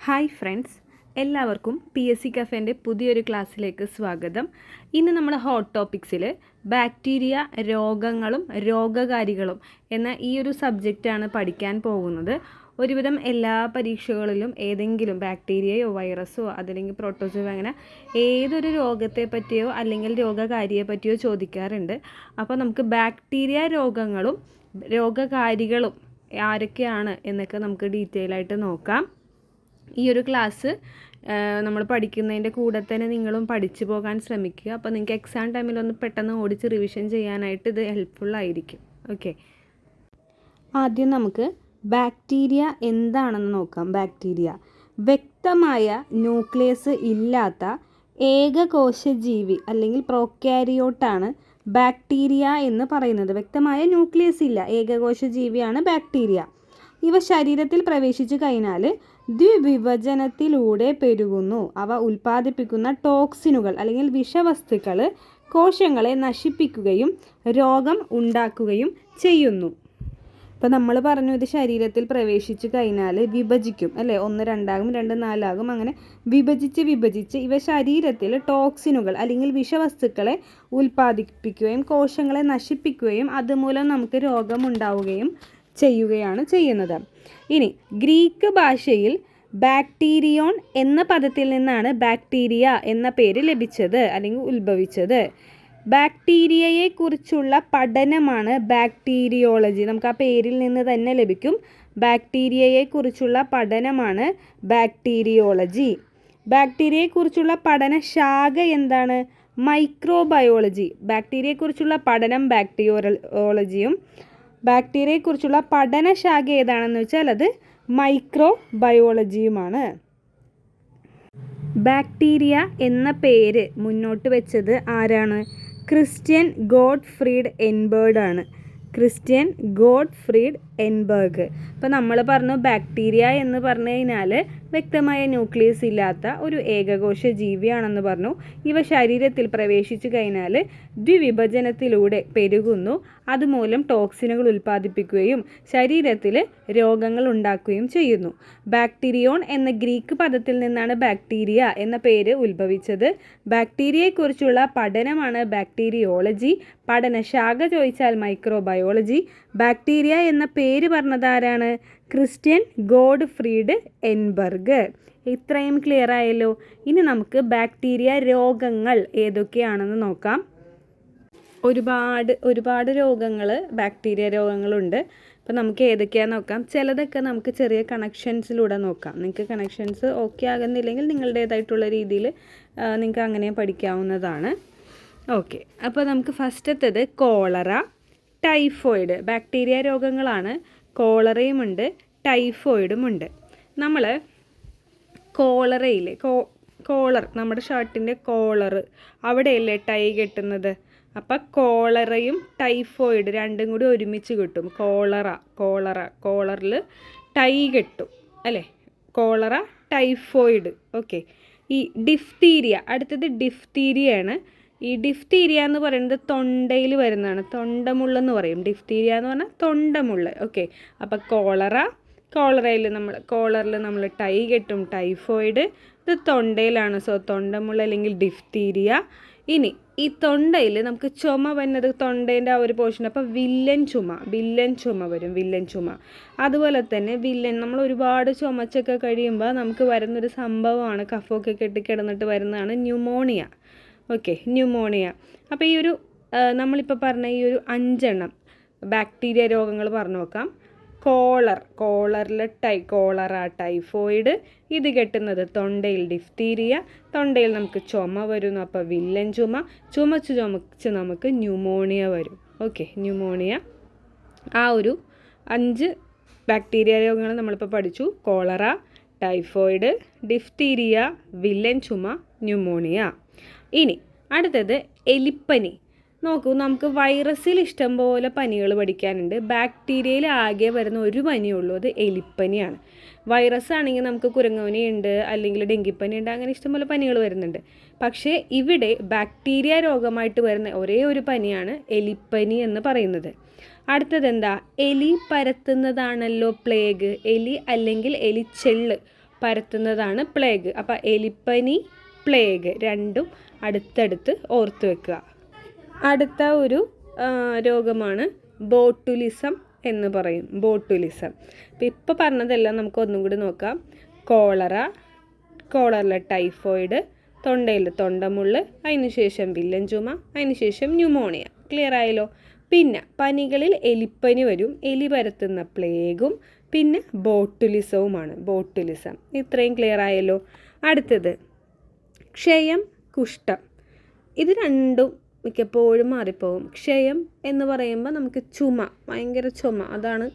Hi friends, എല്ലാവർക്കും PSC കഫേൻ്റെ പുതിയൊരു ക്ലാസ്സിലേക്ക് സ്വാഗതം. ഇന്ന് നമ്മൾ ഹോട്ട് ടോപ്പിക്സിൽ ബാക്ടീരിയ, രോഗങ്ങളും രോഗകാരികളും എന്ന ഈ ഒരു സബ്ജക്റ്റാണ് പഠിക്കാൻ പോകുന്നത്. ഒരുവിധം എല്ലാ പരീക്ഷകളിലും ഏതെങ്കിലും ബാക്ടീരിയയോ വൈറസോ അതല്ലെങ്കിൽ പ്രോട്ടോസോ അങ്ങനെ ഏതൊരു രോഗത്തെ പറ്റിയോ അല്ലെങ്കിൽ രോഗകാരിയെ പറ്റിയോ ചോദിക്കാറുണ്ട്. അപ്പോൾ നമുക്ക് ബാക്ടീരിയ രോഗങ്ങളും രോഗകാരികളും ആരൊക്കെയാണ് എന്നൊക്കെ നമുക്ക് ഡീറ്റെയിൽ ആയിട്ട് നോക്കാം. ഈ ഒരു ക്ലാസ് നമ്മൾ പഠിക്കുന്നതിൻ്റെ കൂടെ തന്നെ നിങ്ങളും പഠിച്ചു പോകാൻ ശ്രമിക്കുക. അപ്പോൾ നിങ്ങൾക്ക് എക്സാം ടൈമിലൊന്ന് പെട്ടെന്ന് ഓടിച്ച് റിവിഷൻ ചെയ്യാനായിട്ട് ഇത് ഹെൽപ്ഫുള്ളായിരിക്കും. ഓക്കെ, ആദ്യം നമുക്ക് ബാക്ടീരിയ എന്താണെന്ന് നോക്കാം. ബാക്ടീരിയ വ്യക്തമായ ന്യൂക്ലിയസ് ഇല്ലാത്ത ഏകകോശജീവി അല്ലെങ്കിൽ പ്രോക്യാരിയോട്ടാണ് ബാക്ടീരിയ എന്ന് പറയുന്നത്. വ്യക്തമായ ന്യൂക്ലിയസ് ഇല്ല, ഏകകോശജീവിയാണ് ബാക്ടീരിയ. ഇവ ശരീരത്തിൽ പ്രവേശിച്ചു കഴിഞ്ഞാൽ ദ്വിവിഭജനത്തിലൂടെ പെരുകുന്നു. അവ ഉൽപ്പാദിപ്പിക്കുന്ന ടോക്സിനുകൾ അല്ലെങ്കിൽ വിഷവസ്തുക്കൾ കോശങ്ങളെ നശിപ്പിക്കുകയും രോഗം ഉണ്ടാക്കുകയും ചെയ്യുന്നു. ഇപ്പോൾ നമ്മൾ പറഞ്ഞു, ഇത് ശരീരത്തിൽ പ്രവേശിച്ചു കഴിഞ്ഞാൽ വിഭജിക്കും അല്ലേ, 1 2 ആകും, 2 4 ആകും. അങ്ങനെ വിഭജിച്ച് ഇവ ശരീരത്തിൽ ടോക്സിനുകൾ അല്ലെങ്കിൽ വിഷവസ്തുക്കളെ ഉൽപ്പാദിപ്പിക്കുകയും കോശങ്ങളെ നശിപ്പിക്കുകയും അതുമൂലം നമുക്ക് രോഗമുണ്ടാവുകയും ചെയ്യുകയാണ് ചെയ്യുന്നത്. ഇനി ഗ്രീക്ക് ഭാഷയിൽ ബാക്ടീരിയോൺ എന്ന പദത്തിൽ നിന്നാണ് ബാക്ടീരിയ എന്ന പേര് ലഭിച്ചത് അല്ലെങ്കിൽ ഉത്ഭവിച്ചത്. ബാക്ടീരിയയെക്കുറിച്ചുള്ള പഠനമാണ് ബാക്ടീരിയോളജി. നമുക്ക് ആ പേരിൽ നിന്ന് തന്നെ ലഭിക്കും. ബാക്ടീരിയയെക്കുറിച്ചുള്ള പഠനമാണ് ബാക്ടീരിയോളജി. ബാക്ടീരിയയെക്കുറിച്ചുള്ള പഠന ശാഖ എന്താണ്? മൈക്രോബയോളജി. ബാക്ടീരിയയെക്കുറിച്ചുള്ള പഠനം ബാക്ടീരിയോളജിയും ബാക്ടീരിയയെക്കുറിച്ചുള്ള പഠനശാഖ ഏതാണെന്ന് വെച്ചാൽ അത് മൈക്രോബയോളജിയുമാണ്. ബാക്ടീരിയ എന്ന പേര് മുന്നോട്ട് വെച്ചത് ആരാണ്? ക്രിസ്റ്റ്യൻ ഗോഡ്ഫ്രീഡ് എൻബർഗ് ആണ്. Christian Gottfried Ehrenberg. ഇപ്പോൾ നമ്മൾ പറഞ്ഞു ബാക്ടീരിയ എന്ന് പറഞ്ഞു കഴിഞ്ഞാൽ വ്യക്തമായ ന്യൂക്ലിയസ് ഇല്ലാത്ത ഒരു ഏകകോശ ജീവിയാണെന്ന് പറഞ്ഞു. ഇവ ശരീരത്തിൽ പ്രവേശിച്ചു കഴിഞ്ഞാൽ ദ്വിവിഭജനത്തിലൂടെ പെരുകുന്നു. അതുമൂലം ടോക്സിനുകൾ ഉൽപ്പാദിപ്പിക്കുകയും ശരീരത്തിൽ രോഗങ്ങൾ ഉണ്ടാക്കുകയും ചെയ്യുന്നു. ബാക്ടീരിയോൺ എന്ന ഗ്രീക്ക് പദത്തിൽ നിന്നാണ് ബാക്ടീരിയ എന്ന പേര് ഉത്ഭവിച്ചത്. ബാക്ടീരിയയെക്കുറിച്ചുള്ള പഠനമാണ് ബാക്ടീരിയോളജി. പഠനശാഖ ചോദിച്ചാൽ മൈക്രോബയോളജി. ബാക്ടീരിയ എന്ന പേര് പറഞ്ഞതാരാണ്? Christian Gottfried എൻബർഗ്. ഇത്രയും ക്ലിയർ ആയല്ലോ. ഇനി നമുക്ക് ബാക്ടീരിയ രോഗങ്ങൾ ഏതൊക്കെയാണെന്ന് നോക്കാം. ഒരുപാട് രോഗങ്ങൾ, ബാക്ടീരിയ രോഗങ്ങളുണ്ട്. അപ്പോൾ നമുക്ക് ഏതൊക്കെയാണെന്ന് നോക്കാം. ചിലതൊക്കെ നമുക്ക് ചെറിയ കണക്ഷൻസിലൂടെ നോക്കാം. നിങ്ങൾക്ക് കണക്ഷൻസ് ഓക്കെ ആകുന്നില്ലെങ്കിൽ നിങ്ങളുടേതായിട്ടുള്ള രീതിയിൽ നിങ്ങൾക്ക് അങ്ങനെ പഠിക്കാവുന്നതാണ്. ഓക്കെ, അപ്പോൾ നമുക്ക് ഫസ്റ്റത്തേത് കോളറ, ടൈഫോയിഡ്. ബാക്ടീരിയ രോഗങ്ങളാണ്. കോളറയുമുണ്ട്, ടൈഫോയിഡുമുണ്ട്. നമ്മൾ കോളറയിൽ കോളർ, നമ്മുടെ ഷർട്ടിൻ്റെ കോളർ അവിടെയല്ലേ ടൈ കെട്ടുന്നത്. അപ്പം കോളറയും ടൈഫോയിഡ് രണ്ടും കൂടി ഒരുമിച്ച് കിട്ടും. കോളറിൽ ടൈ കെട്ടും അല്ലേ. Cholera, typhoid. ഓക്കെ. ഈ ഡിഫ്തീരിയ, അടുത്തത് ഡിഫ്തീരിയയാണ്. ഈ ഡിഫ്തീരിയ എന്ന് പറയുന്നത് തൊണ്ടയിൽ വരുന്നതാണ്. തൊണ്ടമുള്ളെന്ന് പറയും. ഡിഫ്തീരിയ എന്ന് പറഞ്ഞാൽ തൊണ്ടമുള്ള. ഓക്കെ. അപ്പം കോളറിൽ നമ്മൾ ടൈ കെട്ടും. ടൈഫോയിഡ് ഇത് തൊണ്ടയിലാണ്. സോ തൊണ്ടമുള്ള അല്ലെങ്കിൽ ഡിഫ്തീരിയ. ഇനി ഈ തൊണ്ടയിൽ നമുക്ക് ചുമ വരുന്നത് തൊണ്ടേൻ്റെ ആ ഒരു പോർഷൻ. അപ്പോൾ വില്ലൻ ചുമ വരും. വില്ലൻ ചുമ. അതുപോലെ തന്നെ നമ്മൾ ഒരുപാട് ചുമച്ചൊക്കെ കഴിയുമ്പോൾ നമുക്ക് വരുന്നൊരു സംഭവമാണ്, കഫമൊക്കെ കെട്ടിക്കിടന്നിട്ട് വരുന്നതാണ് ന്യൂമോണിയ. Okay, pneumonia. അപ്പോൾ ഈ ഒരു നമ്മളിപ്പോൾ പറഞ്ഞ ഈ ഒരു 5 ബാക്ടീരിയ രോഗങ്ങൾ പറഞ്ഞു നോക്കാം. കോളറിൽ കോളറ, ടൈഫോയിഡ്. ഇത് കെട്ടുന്നത് തൊണ്ടയിൽ ഡിഫ്തീരിയ. തൊണ്ടയിൽ നമുക്ക് ചുമ വരുന്നു, അപ്പോൾ വില്ലൻ ചുമച്ച് നമുക്ക് ന്യൂമോണിയ വരും. Okay, pneumonia. ആ ഒരു 5 ബാക്ടീരിയ രോഗങ്ങൾ നമ്മളിപ്പോൾ പഠിച്ചു. കോളറ, ടൈഫോയിഡ്, ഡിഫ്തീരിയ, വില്ലൻ ചുമ, ന്യൂമോണിയ. ഇനി അടുത്തത് എലിപ്പനി. നോക്കൂ, നമുക്ക് വൈറസിൽ ഇഷ്ടംപോലെ പനികൾ പഠിക്കാനുണ്ട്. ബാക്ടീരിയയിൽ ആകെ വരുന്ന ഒരു പനിയുള്ളൂ, അത് എലിപ്പനിയാണ്. വൈറസ് ആണെങ്കിൽ നമുക്ക് കുരങ്ങുപനിയുണ്ട്, അല്ലെങ്കിൽ ഡെങ്കിപ്പനി ഉണ്ട്, അങ്ങനെ ഇഷ്ടംപോലെ പനികൾ വരുന്നുണ്ട്. പക്ഷേ ഇവിടെ ബാക്ടീരിയ രോഗമായിട്ട് വരുന്ന ഒരേ ഒരു പനിയാണ് എലിപ്പനി എന്ന് പറയുന്നത്. അടുത്തത് എന്താ? എലി പരത്തുന്നതാണല്ലോ പ്ലേഗ്. എലി അല്ലെങ്കിൽ എലിച്ചെള്ള് പരത്തുന്നതാണ് പ്ലേഗ്. അപ്പോൾ എലിപ്പനി, പ്ലേഗ് രണ്ടും അടുത്തടുത്ത് ഓർത്ത് വെക്കുക. അടുത്ത ഒരു രോഗമാണ് ബോട്ടുലിസം എന്ന് പറയും. ബോട്ടുലിസം. അപ്പോൾ ഇപ്പോൾ പറഞ്ഞതെല്ലാം നമുക്ക് ഒന്നും കൂടി നോക്കാം. കോളറ ടൈഫോയിഡ്, തൊണ്ടയിൽ തൊണ്ടമുള്ള്, അതിനുശേഷം വില്ലൻ ചുമ, അതിനുശേഷം ന്യൂമോണിയ. ക്ലിയർ ആയല്ലോ? പിന്നെ പനികളിൽ എലിപ്പനി വരും, എലി പരത്തുന്ന പ്ലേഗും പിന്നെ ബോട്ടുലിസവുമാണ്. ബോട്ടുലിസം. ഇത്രയും ക്ലിയർ ആയല്ലോ? അടുത്തത് ക്ഷയം, കുഷ്ഠം. ഇത് രണ്ടും മിക്കപ്പോഴും മാറിപ്പോകും. ക്ഷയം എന്ന് പറയുമ്പോൾ നമുക്ക് ചുമ, ഭയങ്കര ചുമ, അതാണ്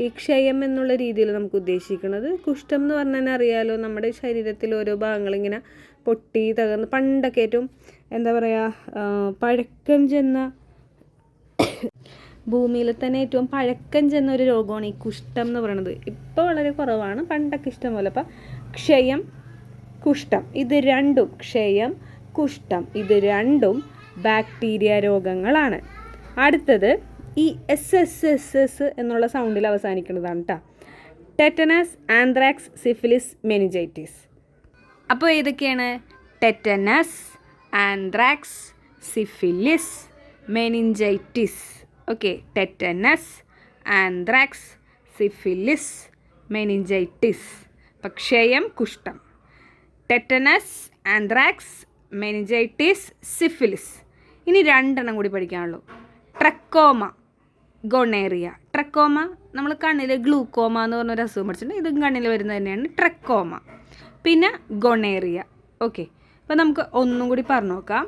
ഈ ക്ഷയം എന്നുള്ള രീതിയിൽ നമുക്ക് ഉദ്ദേശിക്കുന്നത്. കുഷ്ഠം എന്ന് പറഞ്ഞാൽ അറിയാലോ, നമ്മുടെ ശരീരത്തിൽ ഓരോ ഭാഗങ്ങളിങ്ങനെ പൊട്ടി തകർന്ന്, പണ്ടൊക്കെ ഏറ്റവും എന്താ പറയുക, പഴക്കം ചെന്ന ഭൂമിയിൽ തന്നെ ഏറ്റവും പഴക്കം ചെന്ന ഒരു രോഗമാണ് ഈ കുഷ്ഠം എന്ന് പറയുന്നത്. ഇപ്പോൾ വളരെ കുറവാണ്, പണ്ടൊക്കെ ഇഷ്ടം പോലെ. അപ്പം ക്ഷയം, കുഷ്ഠം ഇത് രണ്ടും, ക്ഷയം, കുഷ്ഠം ഇത് രണ്ടും ബാക്ടീരിയ രോഗങ്ങളാണ്. അടുത്തത് ഈ എസ് എന്നുള്ള സൗണ്ടിൽ അവസാനിക്കുന്നതാണ് കേട്ടോ. Tetanus, anthrax, syphilis, meningitis. അപ്പോൾ ഏതൊക്കെയാണ്? Tetanus, anthrax, syphilis, meningitis. Okay, tetanus, anthrax, syphilis, meningitis. അപ്പം ക്ഷയം, കുഷ്ഠം. Tetanus, anthrax, meningitis, syphilis. ഇനി രണ്ടെണ്ണം കൂടി പഠിക്കാനുള്ളൂ. Trachoma, gonorrhoea. ട്രക്കോമ നമ്മൾ കണ്ണിൽ ഗ്ലൂക്കോമ എന്ന് പറഞ്ഞൊരു അസുഖം പഠിച്ചിട്ടുണ്ട്. ഇതും കണ്ണിൽ വരുന്നത് തന്നെയാണ് ട്രക്കോമ. പിന്നെ ഗൊണേറിയ. ഓക്കെ, അപ്പോൾ നമുക്ക് ഒന്നും കൂടി പറഞ്ഞു നോക്കാം.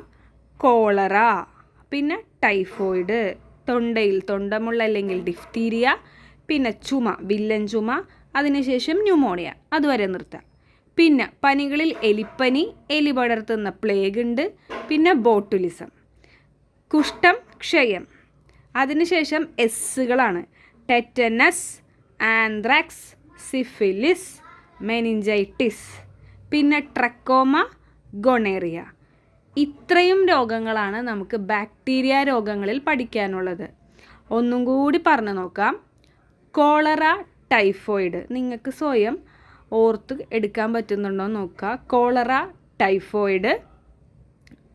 കോളറ, പിന്നെ ടൈഫോയിഡ്, തൊണ്ടയിൽ തൊണ്ടമുള്ള അല്ലെങ്കിൽ ഡിഫ്തീരിയ, പിന്നെ ചുമ, വില്ലൻ ചുമ, അതിനുശേഷം ന്യൂമോണിയ. അതുവരെ നിർത്താം. പിന്നെ പനികളിൽ എലിപ്പനി, എലി പടർത്തുന്ന പ്ലേഗ് ഉണ്ട്, പിന്നെ ബോട്ടുലിസം. കുഷ്ഠം, ക്ഷയം. അതിനുശേഷം എസ്സുകളാണ്. ടെറ്റനസ്, ആന്ത്രാക്സ്, സിഫിലിസ്, മെനിഞ്ചൈറ്റിസ്, പിന്നെ ട്രക്കോമ, ഗൊണേറിയ. ഇത്രയും രോഗങ്ങളാണ് നമുക്ക് ബാക്ടീരിയ രോഗങ്ങളിൽ പഠിക്കാനുള്ളത്. ഒന്നും കൂടി പറഞ്ഞു നോക്കാം. കോളറ, ടൈഫോയിഡ് നിങ്ങൾക്ക് സ്വയം ഓർത്ത് എടുക്കാൻ പറ്റുന്നുണ്ടോ എന്ന് നോക്കുക. കോളറ, ടൈഫോയിഡ്,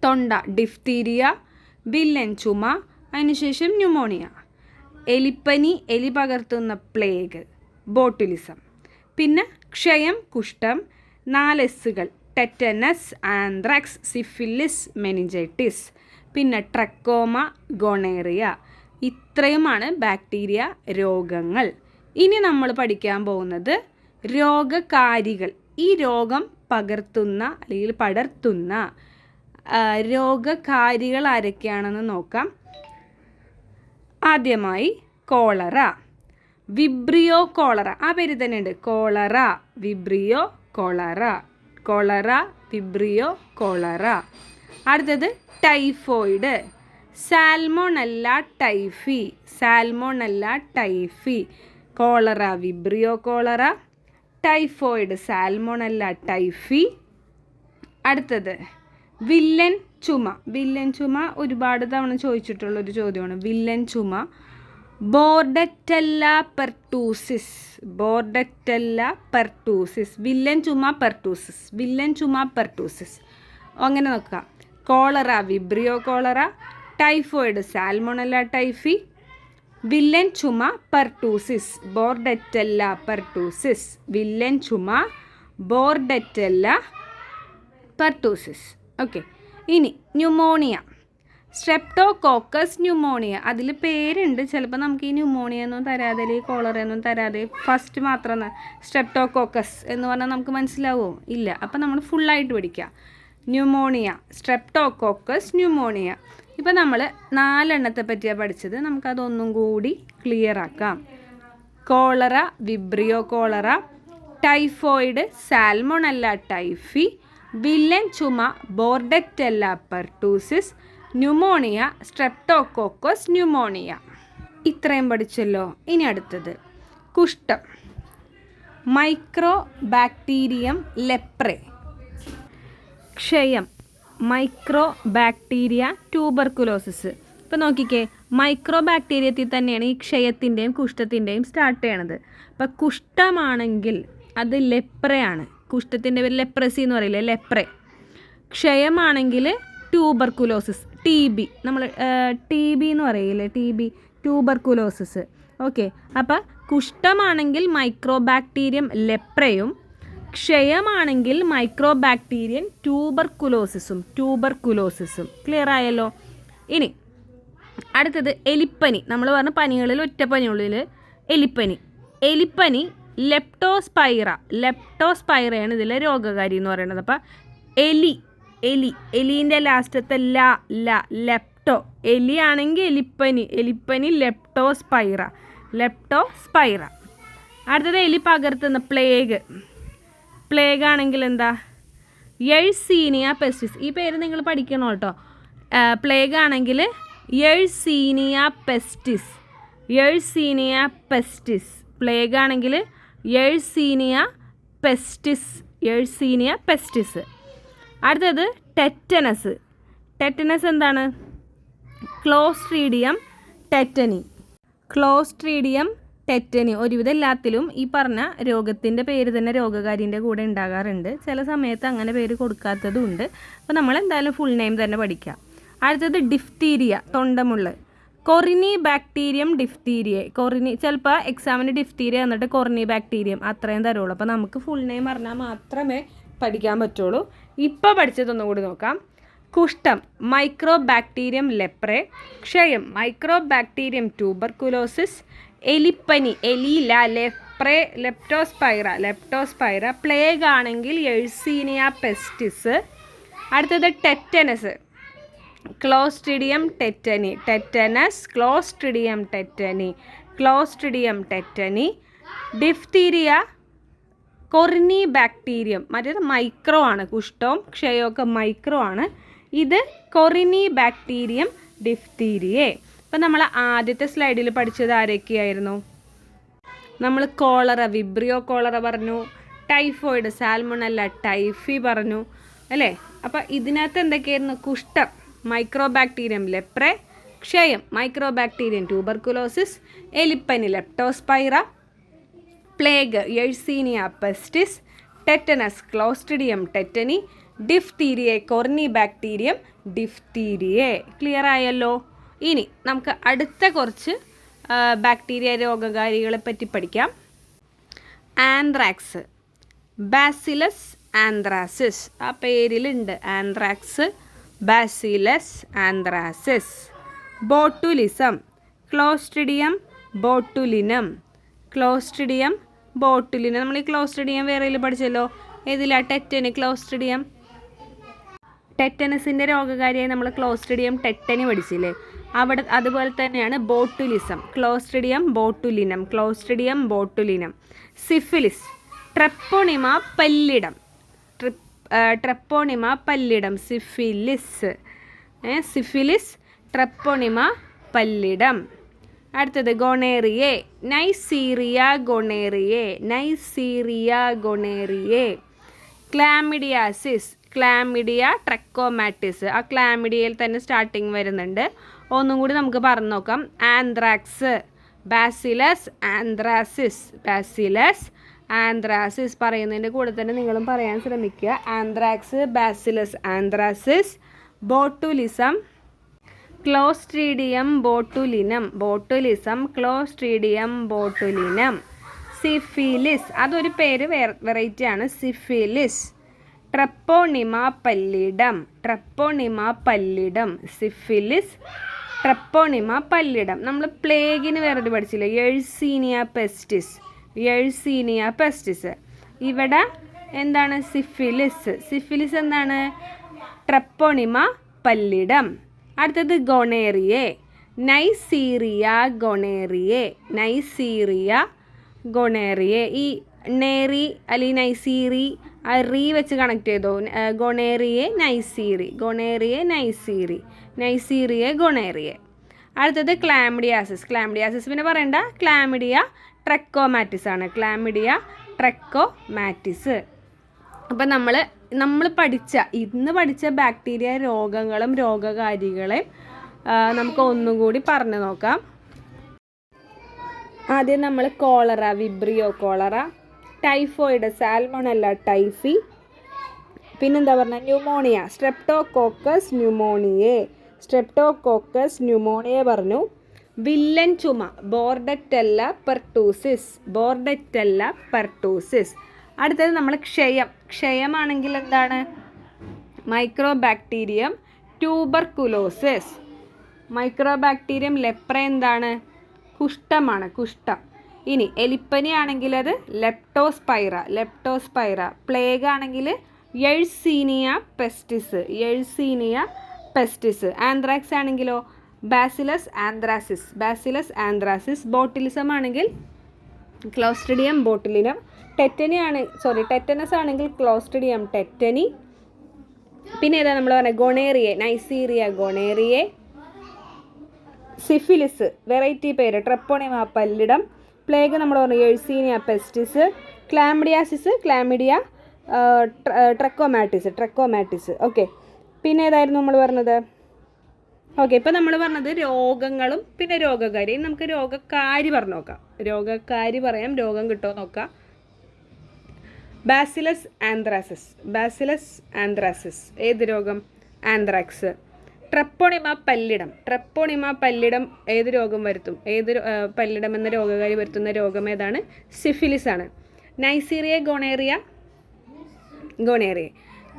തൊണ്ട, ഡിഫ്തീരിയ, വില്ലൻ ചുമ, അതിനുശേഷം ന്യൂമോണിയ. എലിപ്പനി, എലി പകർത്തുന്ന പ്ലേഗ്, ബോട്ടുലിസം. പിന്നെ ക്ഷയം, കുഷ്ഠം, 4 എസ്സുകൾ. ടെറ്റനസ്, ആന്ത്രാക്സ്, സിഫിലിസ്, മെനിഞ്ചൈറ്റിസ്, പിന്നെ ട്രക്കോമ, ഗൊണേറിയ. ഇത്രയുമാണ് ബാക്ടീരിയ രോഗങ്ങൾ. ഇനി നമ്മൾ പഠിക്കാൻ പോകുന്നത് രോഗകാരികൾ. ഈ രോഗം പകർത്തുന്ന അല്ലെങ്കിൽ പടർത്തുന്ന രോഗകാരികൾ ആരൊക്കെയാണെന്ന് നോക്കാം. ആദ്യമായി കോളറ, വിബ്രിയോ കോളറ. ആ പേര് തന്നെ ഉണ്ട്, cholera, Vibrio cholerae. Cholera, Vibrio cholerae. അടുത്തത് typhoid, Salmonella typhi. Salmonella typhi. Cholera, Vibrio cholerae. Typhoid, Salmonella typhi. അടുത്തത് വില്ലൻ ചുമ. വില്ലൻ ചുമ ഒരുപാട് തവണ ചോദിച്ചിട്ടുള്ളൊരു ചോദ്യമാണ്. വില്ലൻ ചുമ, ബോർഡറ്റെല്ല പെർട്ടൂസിസ്. Bordetella pertussis. വില്ലൻ ചുമ, പെർട്ടൂസിസ്. വില്ലൻ ചുമ, പെർട്ടൂസിസ്. അങ്ങനെ നോക്കുക. Cholera, Vibrio cholerae. Typhoid, Salmonella typhi. വില്ലൻ ചുമ, പെർട്ടൂസിസ്, ബോർഡറ്റെല്ല പെർട്ടൂസിസ്. വില്ലൻ ചുമ, ബോർഡറ്റെല്ല പെർട്ടൂസിസ്. ഓക്കെ, ഇനി ന്യൂമോണിയ, സ്ട്രെപ്റ്റോകോക്കസ് ന്യൂമോണിയ. അതിൽ പേരുണ്ട്, ചിലപ്പോൾ നമുക്ക് ഈ ന്യൂമോണിയ ഒന്നും തരാതെ അല്ലെങ്കിൽ കോളറയൊന്നും തരാതെ ഫസ്റ്റ് മാത്രം സ്ട്രെപ്റ്റോകോക്കസ് എന്ന് പറഞ്ഞാൽ നമുക്ക് മനസ്സിലാവുമോ? ഇല്ല. അപ്പം നമ്മൾ ഫുള്ളായിട്ട് പഠിക്കുക. Pneumonia, Streptococcus pneumonia. ഇപ്പം നമ്മൾ 4 എണ്ണത്തെ പറ്റിയാണ് പഠിച്ചത്. നമുക്കതൊന്നും കൂടി ക്ലിയർ ആക്കാം. Cholera, Vibrio cholerae. Typhoid, Salmonella typhi. വില്ലൻ ചുമ, Bordetella pertussis. Pneumonia, Streptococcus pneumonia. ഇത്രയും പഠിച്ചല്ലോ. ഇനി അടുത്തത് കുഷ്ഠം, മൈക്രോ ബാക്ടീരിയം ലെപ്രെ. ക്ഷയം, മൈക്രോ ബാക്ടീരിയ ട്യൂബർക്കുലോസിസ്. ഇപ്പോൾ നോക്കിക്കേ, മൈക്രോ ബാക്ടീരിയത്തിൽ തന്നെയാണ് ഈ ക്ഷയത്തിൻ്റെയും കുഷ്ഠത്തിൻ്റെയും സ്റ്റാർട്ട് ചെയ്യണത്. അപ്പോൾ കുഷ്ഠമാണെങ്കിൽ അത് ലെപ്രയാണ്. കുഷ്ഠത്തിൻ്റെ പേര് ലെപ്രസി എന്ന് പറയില്ലേ, ലെപ്രെ. ക്ഷയമാണെങ്കിൽ ട്യൂബർകുലോസിസ്, TB. നമ്മൾ TB എന്ന് പറയില്ലേ, TB, ട്യൂബർകുലോസിസ്. ഓക്കെ, അപ്പോൾ കുഷ്ഠമാണെങ്കിൽ മൈക്രോബാക്ടീരിയം ലെപ്രയും, ക്ഷയമാണെങ്കിൽ മൈക്രോബാക്ടീരിയൻ ട്യൂബർകുലോസിസും. ക്ലിയർ ആയല്ലോ. ഇനി അടുത്തത് എലിപ്പനി. നമ്മൾ പറഞ്ഞ പനികളിൽ ഒറ്റ പനിയുള്ളിൽ എലിപ്പനി ലെപ്റ്റോസ്പൈറയാണ് ഇതിലെ രോഗകാരി എന്ന് പറയുന്നത്. അപ്പോൾ എലീൻ്റെ ലാസ്റ്റത്തെ ലെപ്റ്റോ, എലിയാണെങ്കിൽ എലിപ്പനി ലെപ്റ്റോസ്പൈറ. അടുത്തത് എലി പകർത്തുന്ന പ്ലേഗ് ആണെങ്കിൽ എന്താ, യെഴ്സീനിയ പെസ്റ്റിസ്. ഈ പേര് നിങ്ങൾ പഠിക്കണം കേട്ടോ. പ്ലേഗ് ആണെങ്കിൽ യെഴ്സീനിയ പെസ്റ്റിസ്. പ്ലേഗ് ആണെങ്കിൽ യെഴ്സീനിയ പെസ്റ്റിസ്. അടുത്തത് ടെറ്റനസ് എന്താണ്, ക്ലോസ്ട്രീഡിയം ടെറ്റനി. ഒരുവിധം എല്ലാത്തിലും ഈ പറഞ്ഞ രോഗത്തിൻ്റെ പേര് തന്നെ രോഗകാരിൻ്റെ കൂടെ ഉണ്ടാകാറുണ്ട്. ചില സമയത്ത് അങ്ങനെ പേര് കൊടുക്കാത്തതും ഉണ്ട്. അപ്പോൾ നമ്മൾ എന്തായാലും ഫുൾ നെയിം തന്നെ പഠിക്കാം. അടുത്തത് ഡിഫ്തീരിയ, തൊണ്ടമുള്ള്. Corynebacterium diphtheriae. ചിലപ്പോൾ എക്സാമിന് ഡിഫ്തീരിയ എന്നിട്ട് കൊറിനി ബാക്ടീരിയം അത്രയും തരുള്ളൂ. അപ്പോൾ നമുക്ക് ഫുൾ നെയിം പറഞ്ഞാൽ മാത്രമേ പഠിക്കാൻ പറ്റുള്ളൂ. ഇപ്പോൾ പഠിച്ചതൊന്നും കൂടി നോക്കാം. കുഷ്ഠം മൈക്രോബാക്ടീരിയം ലെപ്രെ, ക്ഷയം മൈക്രോബാക്ടീരിയം ട്യൂബർകുലോസിസ്, എലിപ്പനി ലെപ്റ്റോസ്പൈറ, പ്ലേഗ് ആണെങ്കിൽ യെഴ്സീനിയ പെസ്റ്റിസ്. അടുത്തത് tetanus, Clostridium tetani. Diphtheria Corynebacterium, മറ്റേത് മൈക്രോ ആണ്. കുഷ്ഠവും ക്ഷയമൊക്കെ മൈക്രോ ആണ്. ഇത് കൊറിനി ബാക്ടീരിയം ഡിഫ്തീരിയേ. ഇപ്പം നമ്മൾ ആദ്യത്തെ സ്ലൈഡിൽ പഠിച്ചത് ആരൊക്കെയായിരുന്നു? നമ്മൾ കോളറ, വിബ്രിയോ കോളറ പറഞ്ഞു, ടൈഫോയിഡ് സാൽമണല്ല ടൈഫി പറഞ്ഞു അല്ലേ. അപ്പോൾ ഇതിനകത്ത് എന്തൊക്കെയായിരുന്നു? കുഷ്ഠം മൈക്രോബാക്ടീരിയം ലെപ്രെ, ക്ഷയം മൈക്രോബാക്ടീരിയം ട്യൂബർകുലോസിസ്, എലിപ്പനി Leptospira, plague Yersinia pestis, tetanus Clostridium tetani, diphtheria Corynebacterium diphtheriae. Clear ആയല്ലോ. ഇനി നമുക്ക് അടുത്ത കുറച്ച് ബാക്ടീരിയ രോഗകാരികളെ പറ്റി പഠിക്കാം. Anthrax, Bacillus anthracis. ആ പേരിലുണ്ട് anthrax, Bacillus anthracis. Botulism, Clostridium botulinum. നമ്മൾ ഈ ക്ലോസ്ട്രിഡിയം വേറെയിൽ പഠിച്ചല്ലോ. ഏതിലാ? ക്ലോസ്ട്രിഡിയം ടെറ്റനസിൻ്റെ രോഗകാരിയായി നമ്മൾ ക്ലോസ്ട്രിഡിയം ടെറ്റനി പഠിച്ചില്ലേ. അതുപോലെ തന്നെയാണ് botulism, Clostridium botulinum. Syphilis, Treponema pallidum. Syphilis Treponema pallidum. അടുത്തത് ഗൊണേറിയെ, നൈസീറിയ ഗൊണേറിയെ. ക്ലാമിഡിയാസിസ്, ക്ലാമിഡിയ ട്രക്കോമാറ്റിസ്. ആ ക്ലാമിഡിയയിൽ തന്നെ സ്റ്റാർട്ടിങ് വരുന്നുണ്ട്. ഒന്നും കൂടി നമുക്ക് പറഞ്ഞു നോക്കാം. ആന്ത്രാക്സ്, ബാസിലസ് ആന്ത്രാസിസ് പറയുന്നതിൻ്റെ കൂടെ തന്നെ നിങ്ങളും പറയാൻ ശ്രമിക്കുക. Anthrax, Bacillus anthracis. Botulism, Clostridium botulinum. Syphilis, അതൊരു പേര് വെറൈറ്റി ആണ്. Syphilis. Treponema pallidum. Syphilis, Treponema പല്ലിടം. നമ്മൾ പ്ലേഗിന് വേറൊരു പഠിച്ചില്ലേ, യെഴ്സീനിയ പെസ്റ്റിസ്. ഇവിടെ എന്താണ്? സിഫിലിസ് എന്താണ്? ട്രെപ്പോണിമ പല്ലിടം. അടുത്തത് ഗൊണേറിയെ, നൈസീറിയ ഗൊണേറിയെ. ഈ നേറി അല്ലെങ്കിൽ നൈസീറി റീ വെച്ച് കണക്ട് ചെയ്തോ. ഗൊണേറിയെ നൈസീറിയെ ഗൊണേറിയെ. അടുത്തത് ക്ലാമിഡിയാസിസ്. പിന്നെ പറയണ്ട, ക്ലാമിഡിയ ട്രക്കോമാറ്റിസ് ആണ്. അപ്പം നമ്മൾ ഇന്ന് പഠിച്ച ബാക്ടീരിയ രോഗങ്ങളും രോഗകാരികളെയും നമുക്ക് ഒന്നും കൂടി പറഞ്ഞു നോക്കാം. ആദ്യം നമ്മൾ cholera, Vibrio cholerae, typhoid Salmonella typhi. പിന്നെന്താ പറഞ്ഞാൽ ന്യൂമോണിയ സ്ട്രെപ്റ്റോകോക്കസ് ന്യൂമോണിയ പറഞ്ഞു. വില്ലൻ ചുമ ബോർഡറ്റെല്ല പെർട്ടൂസിസ്. അടുത്തത് നമ്മൾ ക്ഷയമാണെങ്കിൽ എന്താണ്? Mycobacterium tuberculosis. മൈക്രോബാക്ടീരിയം ലെപ്ര എന്താണ്? കുഷ്ഠമാണ്. ഇനി എലിപ്പനി ആണെങ്കിൽ അത് ലെപ്റ്റോസ്പൈറ. പ്ലേഗ് ആണെങ്കിൽ യെഴ്സീനിയ പെസ്റ്റിസ്. ആന്ത്രാക്സ് ആണെങ്കിലോ ബാസിലസ് ആന്ത്രാസിസ്. ബോട്ടിലിസം ആണെങ്കിൽ ക്ലോസ്ട്രിഡിയം ബോട്ടിലിനം. ടെറ്റനസ് ആണെങ്കിൽ ക്ലോസ്ട്രിഡിയം ടെറ്റനി. പിന്നെ ഏതാ നമ്മൾ പറഞ്ഞത്? ഗൊണേറിയെ നൈസീരിയ ഗൊണേറിയെ. സിഫിലിസ് വെറൈറ്റി പേര് ട്രെപ്പോണിമ പല്ലിടം. പ്ലേഗ് നമ്മൾ പറഞ്ഞു യെഴ്സീനിയ പെസ്റ്റിസ്. ക്ലാമിഡിയ ട്രക്കോമാറ്റിസ്. ഓക്കെ, പിന്നെ ഏതായിരുന്നു നമ്മൾ പറഞ്ഞത്? ഓക്കെ, ഇപ്പം നമ്മൾ പറഞ്ഞത് രോഗങ്ങളും പിന്നെ രോഗകാരി. നമുക്ക് രോഗക്കാരി പറഞ്ഞു നോക്കാം. രോഗക്കാരി പറയാം, രോഗം കിട്ടുമോ നോക്കാം. Bacillus anthracis. ഏത് രോഗം? ആന്ത്രാക്സ്. ട്രെപ്പോണിമ പല്ലിടം ഏത് രോഗം വരുത്തും? പല്ലിടം എന്ന രോഗകാരി വരുത്തുന്ന രോഗം ഏതാണ്? സിഫിലിസ് ആണ്. നൈസീരിയ ഗൊണേറിയ.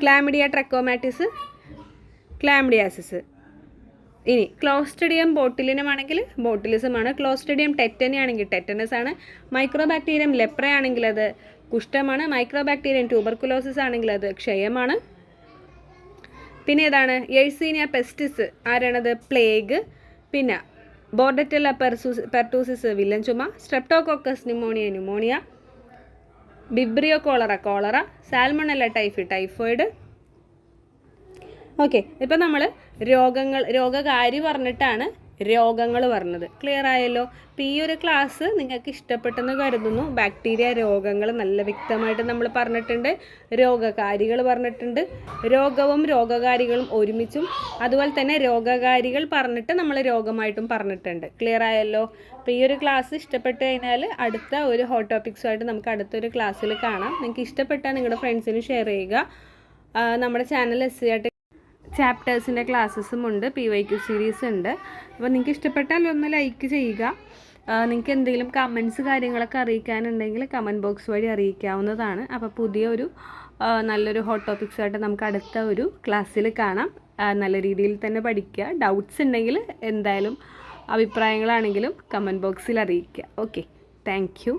ക്ലാമിഡിയ ട്രക്കോമാറ്റിസ് ക്ലാമിഡിയാസിസ്. ഇനി ക്ലോസ്ട്രിഡിയം ബോട്ടിലിനം ആണെങ്കിൽ ബോട്ടിലിസമാണ്. ക്ലോസ്ട്രിഡിയം ടെറ്റനി ആണെങ്കിൽ ടെറ്റനസ് ആണ്. മൈക്രോബാക്ടീരിയം ലെപ്ര ആണെങ്കിൽ അത് കുഷ്ഠമാണ്. മൈക്രോബാക്ടീരിയം ട്യൂബർകുലോസിസ് ആണെങ്കിൽ അത് ക്ഷയമാണ്. പിന്നെ ഏതാണ്? യെഴ്സീനിയ പെസ്റ്റിസ് ആരാണത്? പ്ലേഗ്. പിന്നെ ബോർഡറ്റെല്ല പെർട്ടൂസിസ് വില്ലൻ ചുമ. Streptococcus pneumoniae. Vibrio cholerae. Salmonella typhoid. Okay, ഇപ്പം നമ്മൾ രോഗകാരി പറഞ്ഞിട്ടാണ് രോഗങ്ങൾ പറഞ്ഞത്. ക്ലിയർ ആയല്ലോ? അപ്പോൾ ഈ ഒരു ക്ലാസ് നിങ്ങൾക്ക് ഇഷ്ടപ്പെട്ടെന്ന് കരുതുന്നു. ബാക്ടീരിയ രോഗങ്ങൾ നല്ല വ്യക്തമായിട്ട് നമ്മൾ പറഞ്ഞിട്ടുണ്ട്. രോഗകാരികൾ പറഞ്ഞിട്ടുണ്ട്. രോഗവും രോഗകാരികളും ഒരുമിച്ചും അതുപോലെ തന്നെ രോഗകാരികൾ പറഞ്ഞിട്ട് നമ്മൾ രോഗമായിട്ടും പറഞ്ഞിട്ടുണ്ട്. ക്ലിയർ ആയല്ലോ? അപ്പോൾ ഈ ഒരു ക്ലാസ് ഇഷ്ടപ്പെട്ട് കഴിഞ്ഞാൽ അടുത്ത ഒരു ഹോട്ട് ടോപ്പിക്സുമായിട്ട് നമുക്ക് അടുത്തൊരു ക്ലാസ്സിൽ കാണാം. നിങ്ങൾക്ക് ഇഷ്ടപ്പെട്ടാൽ നിങ്ങളുടെ ഫ്രണ്ട്സിന് ഷെയർ ചെയ്യുക. നമ്മുടെ ചാനൽ SC ചാപ്റ്റേഴ്സിൻ്റെ ക്ലാസ്സസും ഉണ്ട്. PYQ സീരീസ് ഉണ്ട്. അപ്പോൾ നിങ്ങൾക്ക് ഇഷ്ടപ്പെട്ടാൽ ഒന്ന് ലൈക്ക് ചെയ്യുക. നിങ്ങൾക്ക് എന്തെങ്കിലും കമൻറ്റ്സ് കാര്യങ്ങളൊക്കെ അറിയിക്കാനുണ്ടെങ്കിൽ കമൻറ്റ് ബോക്സ് വഴി അറിയിക്കാവുന്നതാണ്. അപ്പോൾ പുതിയൊരു നല്ലൊരു ഹോട്ട് ടോപ്പിക്സായിട്ട് നമുക്ക് അടുത്ത ഒരു ക്ലാസ്സിൽ കാണാം. നല്ല രീതിയിൽ തന്നെ പഠിക്കുക. ഡൗട്ട്സ് ഉണ്ടെങ്കിൽ എന്തായാലും അഭിപ്രായങ്ങളാണെങ്കിലും കമൻറ്റ് ബോക്സിൽ അറിയിക്കുക. Okay, thank you.